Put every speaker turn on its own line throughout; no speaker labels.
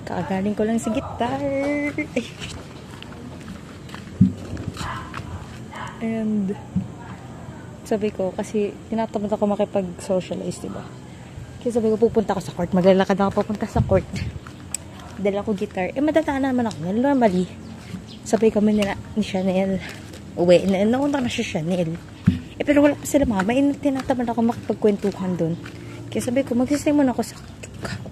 Kakagaling ko lang sa gitar. And sabi ko, kasi tinatamad ako makipag-socialize, diba? Kaya sabi ko, pupunta ako sa court. Maglalakad ako pupunta sa court. Dala ko gitar. Madadaan naman ako. Normally, sabi kami nila ni Chanel. Uwi, nauna na siya Chanel. Pero wala pa sila mama. Tinatamad ako makipagkwentuhan dun. Kaya sabi ko, magsistay muna ako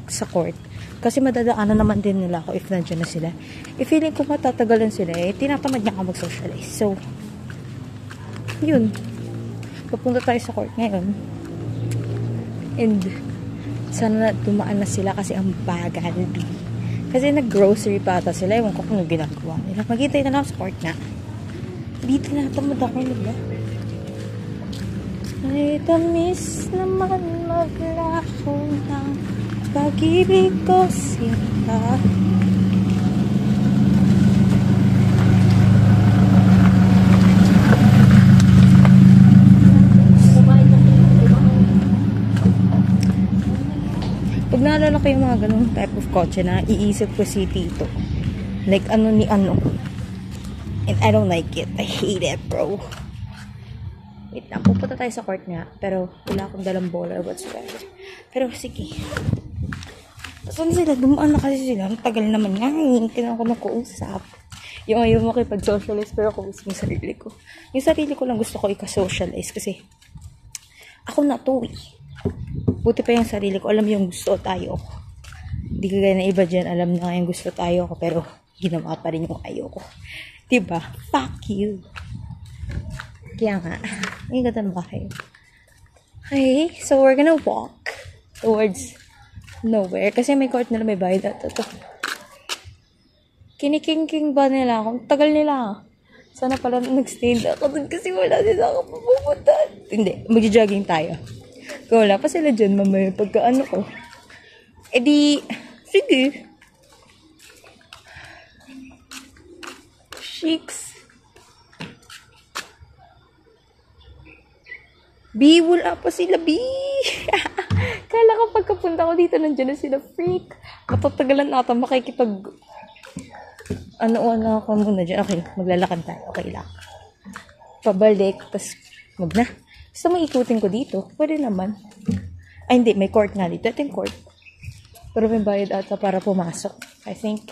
sa court. Kasi madadaanan naman din nila ako if nandiyan na sila. If feeling ko matatagalan sila, tinatamad niya ako mag-socialize. So, yun. Papunta tayo sa court ngayon. And, sana dumaan na sila kasi ang bagal. Kasi nag-grocery pa ata sila. Ewan ko kung ginagawa nila. Magkita na lang sa court na. Dito na tamad ako nila. Ay, tamis naman maglako ng pag-ibig ko sinta. Pag naalala ko yung mga ganung type of kotse na iisip ko si Tito. Like ano ni ano. And I don't like it. I hate it, bro. Wait lang, pupunta tayo sa court nga. Pero wala akong dalang bola or whatsoever. Pero sige. Saan sila? Dumaan na kasi sila. Ang tagal naman nga. Hindi na ako nakuusap. Yung ayaw mo makipag-socialize pero ako gusto yung sarili ko. Yung sarili ko lang gusto ko ika-socialize kasi ako na to eh. Buti pa yung sarili ko. Alam yung gusto tayo ko. Hindi ka gaya na iba dyan. Alam na yung gusto tayo ko pero ginawa pa rin yung ayaw ko. Diba? Fuck you. Kaya nga. Ay, ganda na ba kayo? Okay, so we're gonna walk towards nowhere. Kasi may court nila, may bayad at ito. Kiniking ba nila ako? Tagal nila. Sana pala nag-stay ako dun kasi wala din ako pupunta. Hindi, mag-jogging tayo. Kung wala pa sila dyan, mamaya pagkaano ko. E di, sige. Chicks. B, wala pa sila, B. Kala ko pagkapunta ko dito, nandiyan na sila, freak. Matatagalan ata makikipag... Ano ako muna dyan. Okay, maglalakad tayo. Okay lang. Pabalik, tas wag na. Gusto mo ikutin ko dito? Pwede naman. Ay, hindi. May court nga dito. Ito yung court. Pero may bayad ata para pumasok. I think,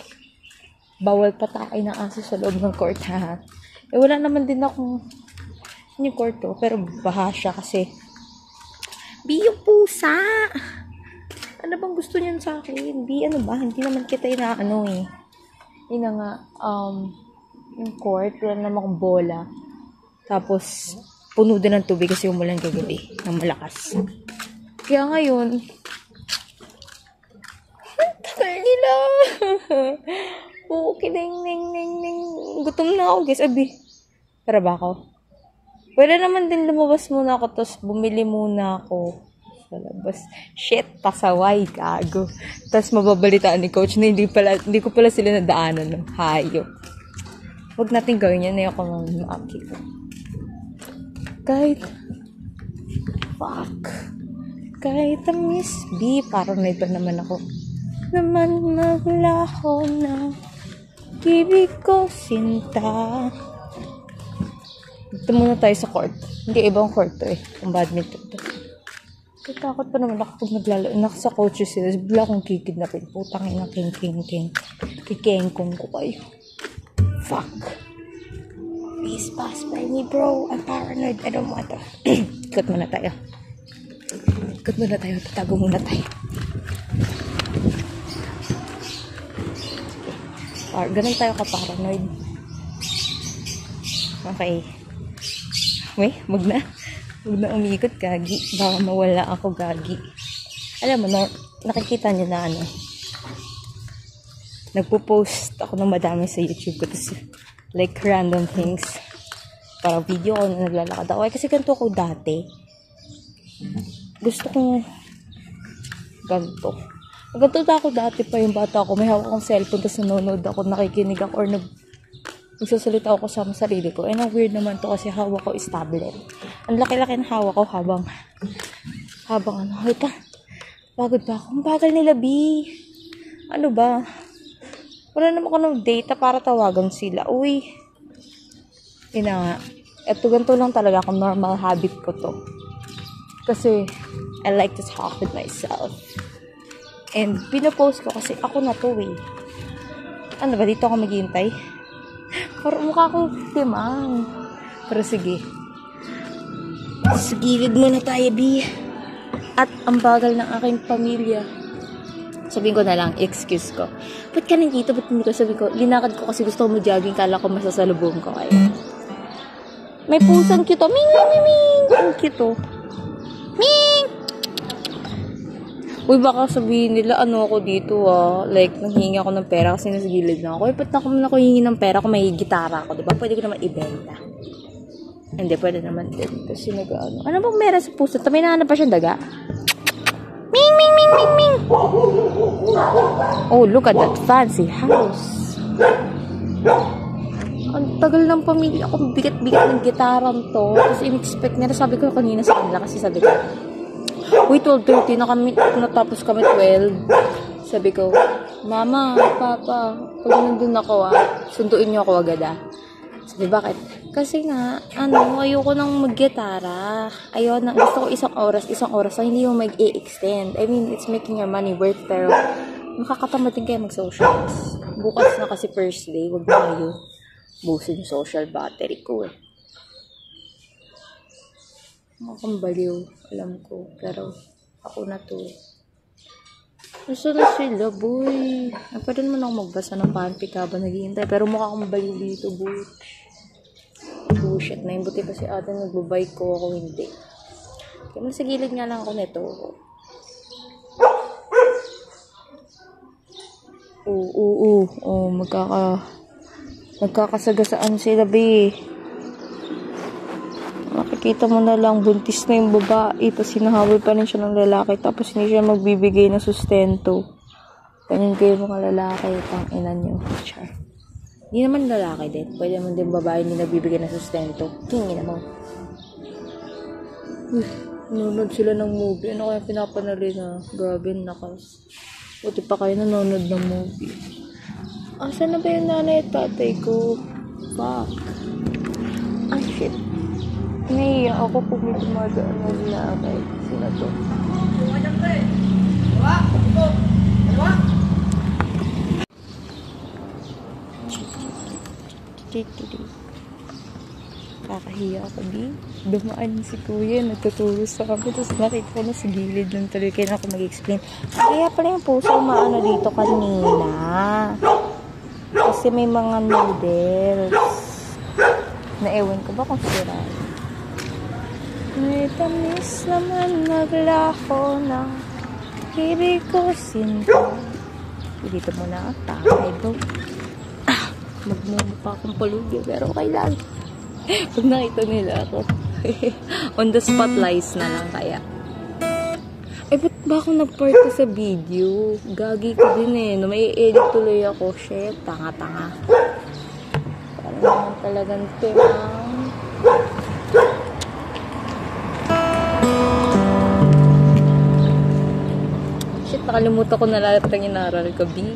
bawal patakay ng aso sa loob ng court, ha? Eh, wala naman din akong yung court to, pero baha siya kasi B, yung pusa. Ano bang gusto niyan sa akin? B, ano ba? Hindi naman kita inaano eh. Yun na nga, yung court, wala naman akong bola. Tapos, puno din ng tubig kasi umulan kagabi ng malakas. Kaya ngayon, tagal nila. Okay, ning. Gutom na ako, guys. Abi, tara ba ako? Pwede naman din lumabas muna ako, tapos bumili muna ako sa labas. Shit, pasaway, gago. Tapos mababalitaan ni coach na hindi ko pala sila nadaanan ng hayop. Huwag natin gawin yan, ayoko mag-upkeep. Kahit Miss B, parang na iba naman ako. Naman maglaho na ibig ko sinta. Dito muna tayo sa court. Hindi, ibang court to eh. Kung badminton to. Takot pa naman ako pag naglalaro. Sa coaches sila. Bigla akong kikidnapin. Putang ina, king. Kikengkong ko kayo. Fuck. Please pass by me, bro. I'm paranoid. I don't want to. Ikot muna tayo. Tatago muna tayo. Ganun tayo ka-paranoid. Okay. Wag na umikot, gagi. Baka mawala ako, gagi. Alam mo, nakikita niyo na nagpo-post ako ng madami sa YouTube ko. Tapos, like, random things. Para video ko na naglalakad ako. Kasi ganito ako dati. Gusto kong ganito. Ganito ako dati pa yung bata ko. May hawak akong cellphone, tapos nanonood ako, nakikinig ako, or nagsasalita ako sa sarili ko. And ang weird naman to kasi hawak ko is tablet. Ang laki-laki ng hawak ko habang halika. Pagod pa ako. Ang bagal nila, B. Ano ba? Wala naman ako ng data para tawagan sila. Uy. Yun na nga. Eto, ganito lang talaga ako. Normal habit ko to. Kasi, I like to talk with myself. And, pinapost ko kasi ako na to eh. Ano ba, dito ako maghihintay? Parang mukha ko timang. Pero sige. Sa gilid muna tayo, B. At ang bagal ng aking pamilya. Sabihin ko na lang, excuse ko. Ba't ka nandito? Ba't hindi ko sabihin ko? Linakad ko kasi gusto ko mag-jogging. Kala ko masasalubong ko kayo. May pusang cute. Ming, ming, ming, ming. Ang cute. Ming! Uy, baka sabihin nila, ano ako dito like, nanghingi ako ng pera kasi nasa gilid na ako. Eh, ba't ako hingi ng pera kung may gitara ako, diba? Pwede ko naman ibenta. Hindi, pwede naman din. Kasi ano bang meron sa puso? May nahanap pa siyang daga. Ming, ming, ming, ming, ming! Oh, look at that fancy house. Ang tagal ng pamilya ko. Bigat-bigat ng gitaran to. Tapos in-expect nila. Sabi ko kanina sa kanila kasi sabi ko, uy, 12:30 na kami, natapos kami 12. Sabi ko, Mama, Papa, pag nandun ako sunduin niyo ako agad Sabi, bakit? Kasi nga, ayoko nang mag-gitara. Gusto ko isang oras na hindi mo mag-i-extend. I mean, it's making your money worth, pero makakatamad din kayo mag-socials. Bukas na kasi first day, wag na kayo busin yung social battery ko Makakambaliw, alam ko. Pero, ako na to. Gusto na sila, boy. Pwede naman ako magbasa ng fanfic habang naghihintay. Pero mukha akong baliw dito, boy. Bullshit na yung buti kasi ate nagbabike ko, ako hindi. Kaya sa gilid nga lang ako nito. Magkakasagasaan sila, be. Makikita mo na lang, buntis na yung babae, tapos hinahabol pa rin siya ng lalaki, tapos hindi siya magbibigay ng sustento. Ganyan kayo mga lalaki, pang ina nyo. Char. Hindi naman lalaki din. Pwede naman din babae hindi nagbibigay ng sustento. Tingin na mo. Nanonood sila ng movie. Ano kaya pinapanali na? Grabe, nakas. Buti pa kayo nanonood ng movie. Asan na ba yung nanay at tatay ko? Fuck. Shit. Naiiyak ako kung may dumadaan na lalaki. Sila to. Kakahiya ako, di. Dumaan si kuya, nagtuturo sa kami. Tapos nakita ko na sa gilid ng tuloy. Kaya ako mag-explain. Kaya pala yung puso umaano dito kanina. Kasi may mga noodles. Naewan ko ba kung sira? May tamis naman naglaho ng hilig ko sinto. Dito muna ang takay ko. Magmumukha akong palugi, pero okay lang. Pag nakita nila ako, on the spot lies na lang kaya. Ba't ba ako nag-part sa video? Gagi ko din may edit tuloy ako. Shit, tanga-tanga. Parang naman talagang timang. Shit, nakalimutan ko na lahat ng inaral ko, B.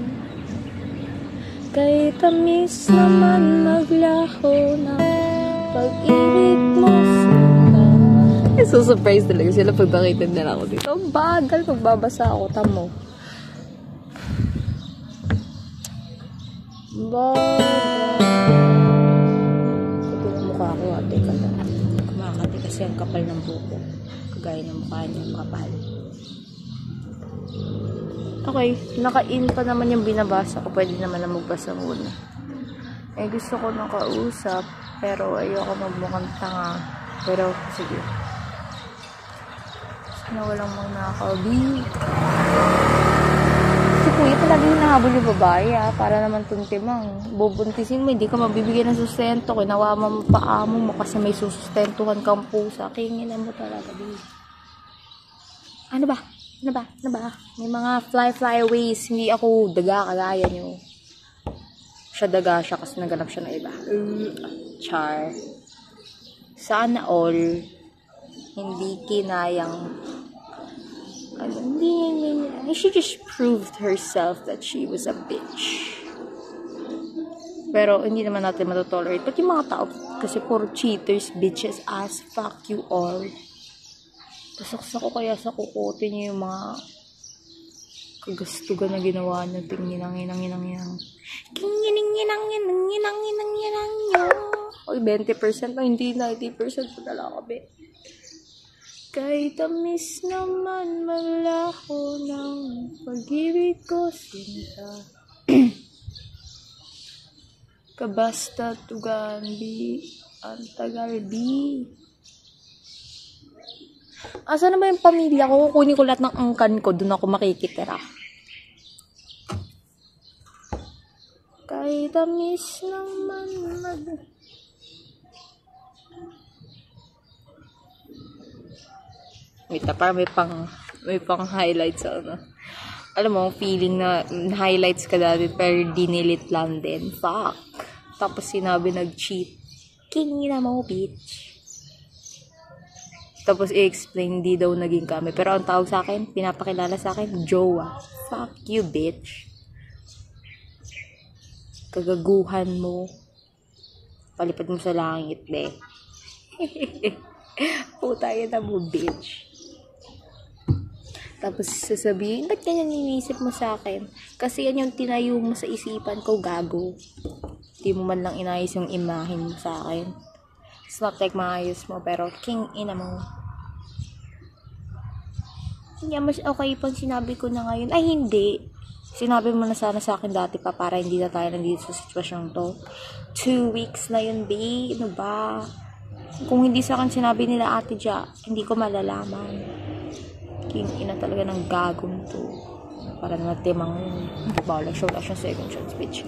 Kay tamis naman maglaho na pag-ibig mo sila. So surprised talaga sila pag nakita nila ako dito. Ang bagal, magbabasa ako, tamo. Bagal. Ito yung mukha ko, ate ka lang. Kumakati kasi ang kapal ng buko. Kagaya ng mukha niya, makapal. Okay, naka-in pa naman yung binabasa ko. Pwede naman na magbasa muna. Gusto ko nakausap, pero ayoko magmukhang tanga. Pero, sige. Sana walang mga nakakabi. Si kuya talaga hinahabol yung babae, para naman tuntimang. Bubuntisin mo, hindi ka mabibigyan ng sustento. Kinawa mo paamo mo kasi may sustentuhan kang pusa. Kinginan mo talaga, babe. Ano ba? May mga fly-aways. Hindi ako daga kagaya nyo. Siya daga siya kasi naganap siya na iba. Char. Sana all hindi kinayang she just proved herself that she was a bitch. Pero hindi naman natin matotolerate. Pati yung mga tao, kasi puro cheaters, bitches, ass, fuck you all. Pasaksa ko kaya sa kukote niyo yung mga kagastugan na ginawa niyo. Tinginang. Kinginang nyo. Oy, 20% na, hindi 90% pa talaga, be. Kay tamis naman malaho ng pag-ibig ko sinta. Kabasta tugan bi ang tagal bi. Asa na ba yung pamilya ko? Kukunin ko lahat ng angkan ko, doon ako makikitira. Kay tamis naman Wait, parang may pang highlights sa ano. Alam mo, feeling na highlights ka dati pero dinilit lang din. Fuck. Tapos sinabi nag-cheat. King na mo, bitch. Tapos i-explain, di daw naging kami. Pero ang tawag sa akin, pinapakilala sa akin, jowa. Fuck you, bitch. Kagaguhan mo. Palipad mo sa langit, be. Puta yun na mo, bitch. Tapos sasabihin, ba't ganyan iniisip mo sa akin? Kasi yan yung tinayo mo sa isipan ko, gago. Di mo man lang inayos yung imahin mo sa akin. It's not like maayos mo, pero king ina mo. Hindi mas okay pang sinabi ko na ngayon. Ay, hindi. Sinabi mo na sana sa akin dati pa para hindi na tayo nandito sa sitwasyong to. 2 weeks na yun, babe. Ano ba? Kung hindi sa akin sinabi nila Ate Ja, hindi ko malalaman. King ina talaga ng gagong to. Para naman timang bawal show lang siya second chance, bitch.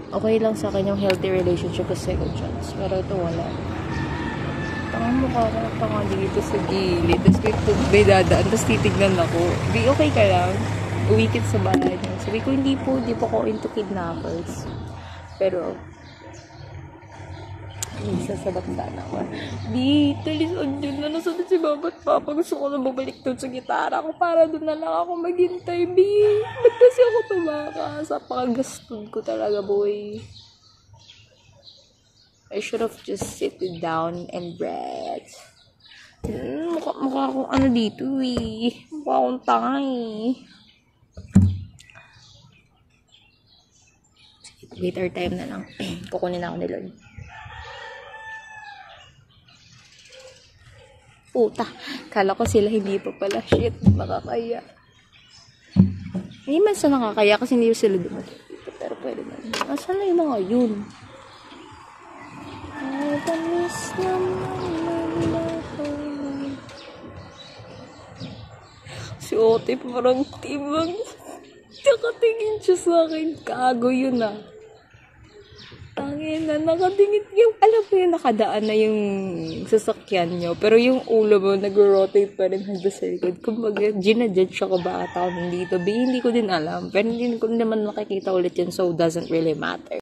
Okay lang sa akin yung healthy relationship with second chance. Pero ito wala. Tangang mukha ko na tanga dito sa gilid. Tapos may dadaan. Tapos titignan ako. Di okay ka lang. Uwikit sa bahay niya. Sabi ko, hindi po ako into kidnappers. Pero minsan sa batanda ako. Di, talisan dyan na nasa si Mama at Papa. Gusto ko na bumalik doon sa gitara ko para doon na lang ako maghintay. Bi, ba't kasi ako tumakas? Napakagastod ko talaga, boy. I should have just sit down and breathe. Mukha akong ano dito eh. Mukha akong tanga eh. Wait our time na lang. Kukunin ako ni Lord. Puta. Kala ko sila hindi pa pala. Shit. Makakaya. Hindi man sa nakakaya kasi hindi sila dumating. Pero pwede na. Asan na yung mga yun? Ay, tamis naman. Si Ote parang timang. Nakatingin siya sa akin. Kago yun ah. Tangin na, nakatingin yung, alam mo yung nakadaan na yung sasakyan nyo, pero yung ulo mo nag-rotate pa rin hanggang sa likod. Kumbaga, ginajudge ako ba ako nandito. Hindi ko din alam, pero hindi ko naman makikita ulit yun, so doesn't really matter.